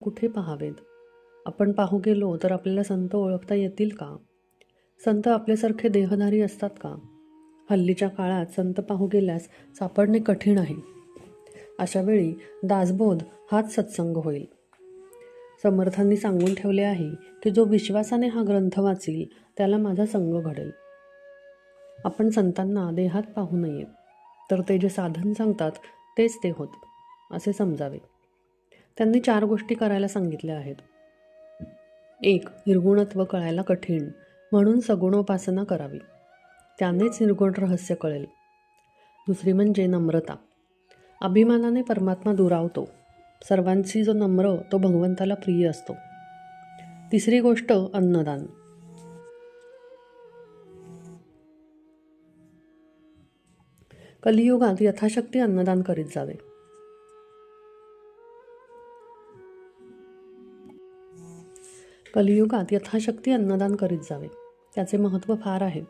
कुठे पाहावेत? आपण पाहू गेलो तर आपल्याला संत ओळखता येतील का? संत आपल्यासारखे देहधारी असतात का? हल्लीच्या काळात संत पाहू गेल्यास सापडणे कठीण आहे. अशा वेळी दासबोध हाच सत्संग होईल. समर्थांनी सांगून ठेवले आहे की जो विश्वासाने हा ग्रंथ वाचील त्याला माझा संग घडेल. आपण संतांना देहात पाहू नये, तर ते जे साधन सांगतात तेच ते होत असे समजावे. त्यांनी 4 गोष्टी करायला सांगितल्या आहेत. 1. निर्गुणत्व कळायला कठीण, म्हणून सगुणोपासना करावी, त्यानेच निर्गुण रहस्य कळेल. 2. म्हणजे नम्रता. अभिमानाने परमात्मा दुरावतो. सर्वांशी जो नम्र तो भगवंताला प्रिय असतो. 3. गोष्ट अन्नदान. कलियुगात यथाशक्ती अन्नदान करीत जावे. कलियुगात यथाशक्ती अन्नदान करीत जावे. त्याचे महत्त्व फार आहे.